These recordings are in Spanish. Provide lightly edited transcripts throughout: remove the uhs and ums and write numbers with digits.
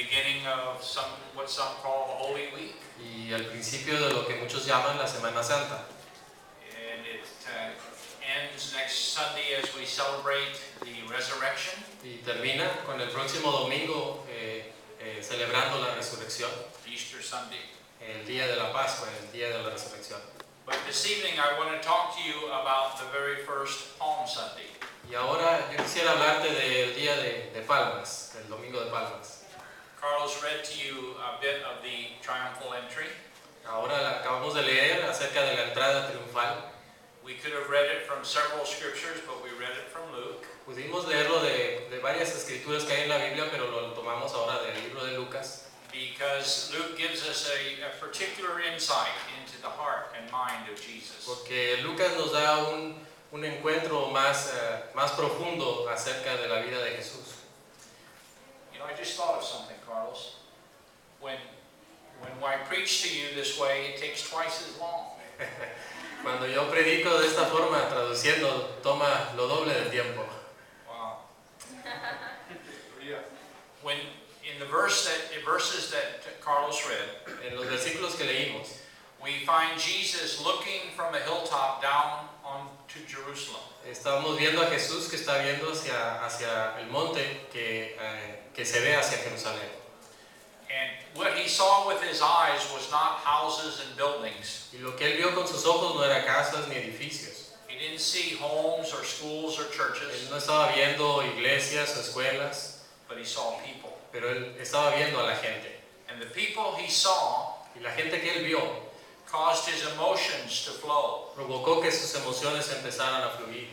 beginning of what some call Holy Week. Y al principio de lo que muchos llaman la Semana Santa. And it ends next Sunday as we celebrate the resurrection. Y termina con el próximo domingo celebrando la resurrección. Easter Sunday. El día de la Pascua, el día de la resurrección. But this evening I want to talk to you about the very first Palm Sunday. Y ahora yo quisiera hablarte del día de Palmas, del domingo de Palmas. Carlos read to you a bit of the triumphal entry. Ahora acabamos de leer acerca de la entrada triunfal. We could have read it from several scriptures, but we read it from Luke. Pudimos leerlo de varias escrituras que hay en la Biblia, pero lo tomamos ahora del libro de Lucas. Because Luke gives us a particular insight into the heart and mind of Jesus. Porque Lucas nos da un encuentro más profundo acerca de la vida de Jesús. You know, I just thought of something, Carlos. When I preach to you this way, it takes twice as long. Cuando yo predico de esta forma, traduciendo, toma lo doble del tiempo. Wow. When in the verses that Carlos read, en los versículos que leímos, we find Jesus looking from a hilltop down onto Jerusalem. Estamos viendo a Jesús que está viendo hacia el monte que se ve hacia Jerusalén. And what he saw with his eyes was not houses and buildings. Y lo que él vio con sus ojos no era casas ni edificios. He didn't see homes or schools or churches. Él no estaba viendo iglesias o escuelas, But he saw people. pero él estaba viendo a la gente. And the people he saw Y la gente que él vio caused his emotions to flow. provocó que sus emociones empezaran a fluir.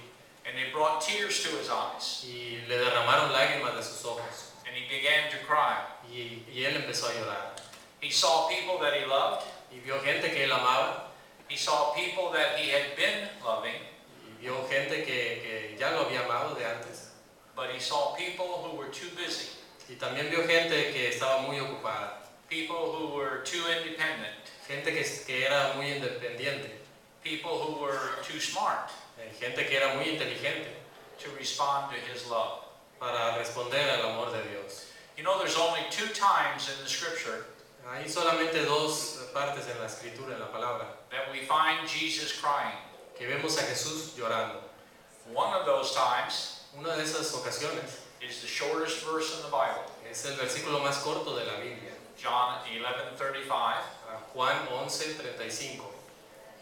And they brought tears to his eyes. Y le derramaron lágrimas de sus ojos. And he began to cry. Y él empezó a llorar. He saw people that he loved. Y vio gente que él amaba. He saw people that he had been loving. Y vio gente que ya lo había amado de antes. But he saw people who were too busy. Y también vio gente que estaba muy ocupada. People who were too independent. Gente que era muy independiente. People who were too smart. Gente que era muy inteligente. To respond to his love. Para responder al amor de Dios. You know, there's only two times in the scripture Hay solamente dos partes en la escritura, en la palabra, that we find Jesus crying. que vemos a Jesús llorando. One of those times Una de esas ocasiones is the shortest verse in the Bible. es el versículo más corto de la Biblia, John 11:35, Juan 11:35.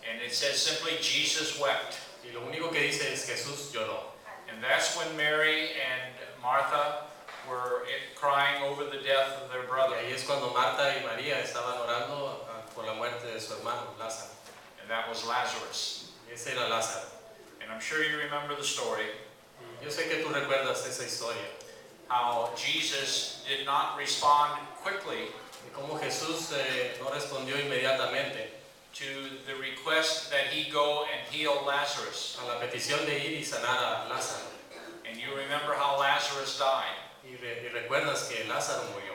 and it says simply Jesus wept. Y lo único que dice es Jesús lloró. And that's when Mary and Martha were crying over the death of their Y brother. ahí es cuando Marta y María estaban orando por la muerte de su hermano Lázaro. And that was Lazarus. Y ese era Lázaro. And I'm sure you remember the story, Y yo sé que tú recuerdas esa historia, how Jesus did not respond quickly de cómo Jesús no respondió inmediatamente to the request that he go and heal Lazarus. a la petición de ir y sanar a Lázaro. And you remember how Lazarus died. Y recuerdas que Lázaro murió.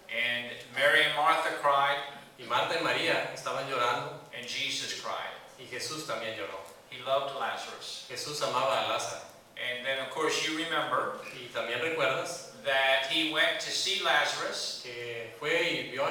And Mary and Martha cried, Y Marta y María estaban llorando and Jesus cried. y Jesús también lloró. He loved Lazarus. Jesús amaba a Lázaro. And then, of course, you remember Y también recuerdas that he went to see Lazarus. que fue y vio a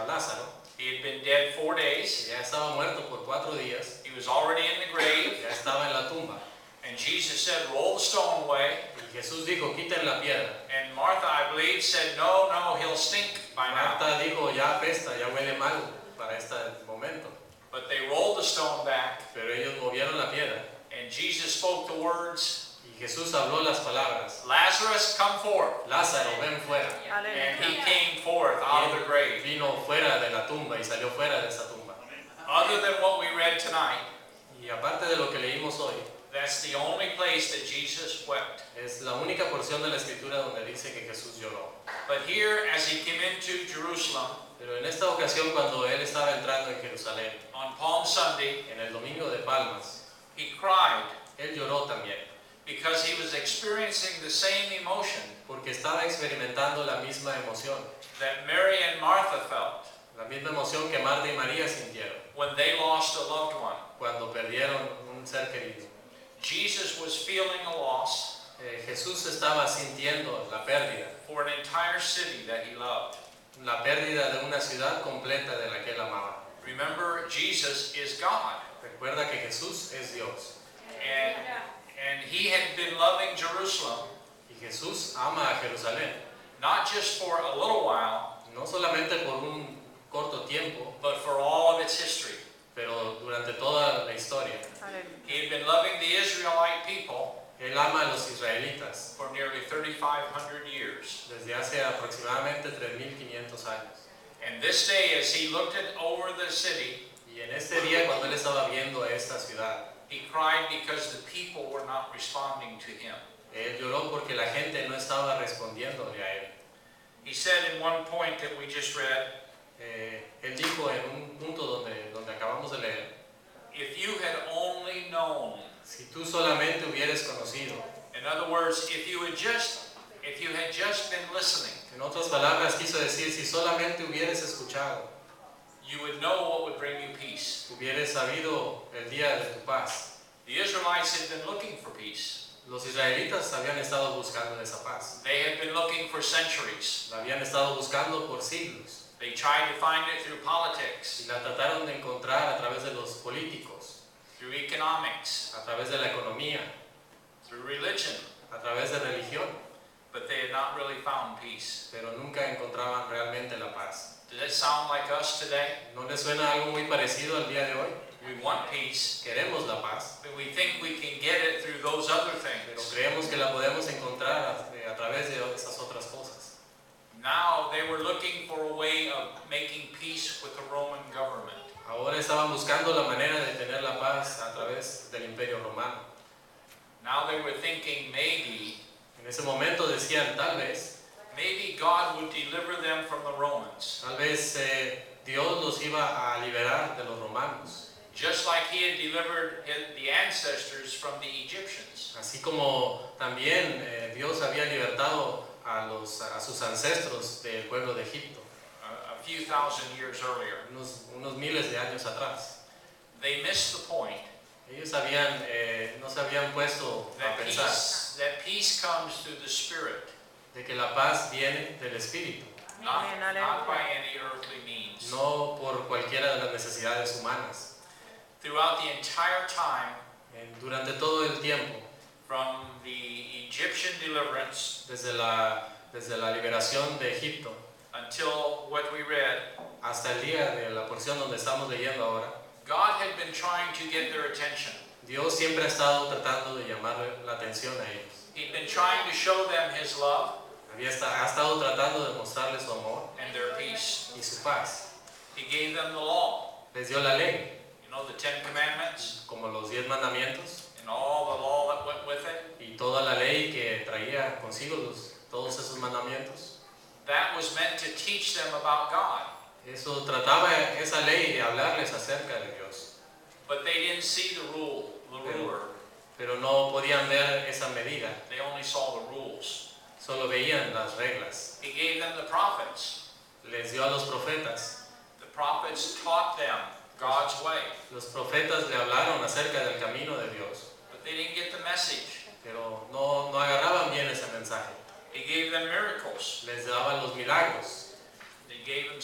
Lázaro, He had been dead 4 que days. ya estaba muerto por 4 días, He was already in the grave. ya estaba en la tumba. And Jesus said, roll the stone away. Y Jesús dijo, quiten la piedra. And Martha, I believe, said, no, he'll stink by now. Marta dijo, ya apesta, ya huele mal para este momento. But they rolled the stone back. Pero ellos movieron la piedra. And Jesus spoke the words, Y Jesús habló las palabras. Lazarus, come forth. Lázaro, ven fuera. And he came forth out of the grave. Vino fuera de la tumba y salió fuera de esa tumba. Other than what we read tonight, Y aparte de lo que leímos hoy, that's the only place that Jesus wept. es la única porción de la escritura donde dice que Jesús lloró. But here, as he came into Jerusalem Pero en esta ocasión, cuando él estaba entrando en Jerusalén, on Palm Sunday, en el domingo de Palmas, he cried él lloró también, because he was experiencing the same emotion porque estaba experimentando la misma emoción, that Mary and Martha felt la misma emoción que Marta y María sintieron when they lost a loved one. cuando perdieron un ser querido. Jesus was feeling a loss Jesús estaba sintiendo la pérdida, for an entire city that he loved. la pérdida de una ciudad completa de la que él amaba. Remember, Jesus is God, Recuerda que Jesús es Dios and he had been loving Jerusalem y Jesús ama a Jerusalén, not just for a little while, no solamente por un corto tiempo, but for all of its history. pero durante toda la historia. He had been loving the Israelite people Él ama a los israelitas for nearly 3,500 years. desde hace aproximadamente 3.500 años. And this day, as he looked over the city, Y en este día, cuando él estaba viendo esta ciudad, he cried because the people were not responding to him. él lloró porque la gente no estaba respondiéndole a él. He said in one point that we just read, Él dijo en un punto donde acabamos de leer, if you had only known, si tú solamente hubieras conocido, in other words, if you had just been listening, en otras palabras quiso decir, si solamente hubieras escuchado, you would know what would bring you peace. hubieras sabido el día de tu paz. The Israelites had been looking for peace. Los israelitas habían estado buscando esa paz, They had been looking for centuries. la habían estado buscando por siglos They tried to find it through politics, y la trataron de encontrar a través de los políticos, through economics, a través de la economía, through religion, a través de religión, but they had not really found peace. pero nunca encontraban realmente la paz. Does that sound like us today? ¿No les suena algo muy parecido al día de hoy? We want peace, Queremos la paz, but we think we can get it through those other pero things. creemos que la podemos encontrar a través de esas otras cosas. Now they were looking for a way of making peace with the Roman government. Ahora estaban buscando la manera de tener la paz a través del Imperio Romano. Now they were thinking maybe En ese momento decían, maybe God would deliver them from the Romans, tal vez Dios los iba a liberar de los romanos, just like he had delivered the ancestors from the Egyptians. así como también Dios había libertado a sus ancestros del pueblo de Egipto, A few thousand years earlier. unos miles de años atrás. They missed the point Ellos no se habían puesto a pensar that peace comes through the Spirit, de que la paz viene del Espíritu, not by any earthly means. no por cualquiera de las necesidades humanas. Throughout the entire time, Durante todo el tiempo, from the Egyptian deliverance desde la liberación de Egipto until what we read, hasta el día de la porción donde estamos leyendo ahora, God had been trying to get their attention. Dios siempre ha estado tratando de llamarle la atención a ellos. He'd been trying to show them His love Ha estado tratando de mostrarles su amor and their peace. y su paz. He gave them the law, Les dio la ley, you know, the 10 Commandments como los 10 mandamientos and all the law that went with it. y toda la ley que traía consigo todos esos mandamientos. That was meant to teach them about God. Eso trataba esa ley de hablarles acerca de Dios, But they didn't see the ruler. pero no podían ver esa medida, They only saw the rules. solo veían las reglas. He gave them the prophets. Les dio a los profetas. The prophets taught them God's way, Los profetas le hablaron acerca del camino de Dios, but they didn't get the message. pero no agarraban bien ese mensaje. He gave them miracles. Les daban los milagros. They gave them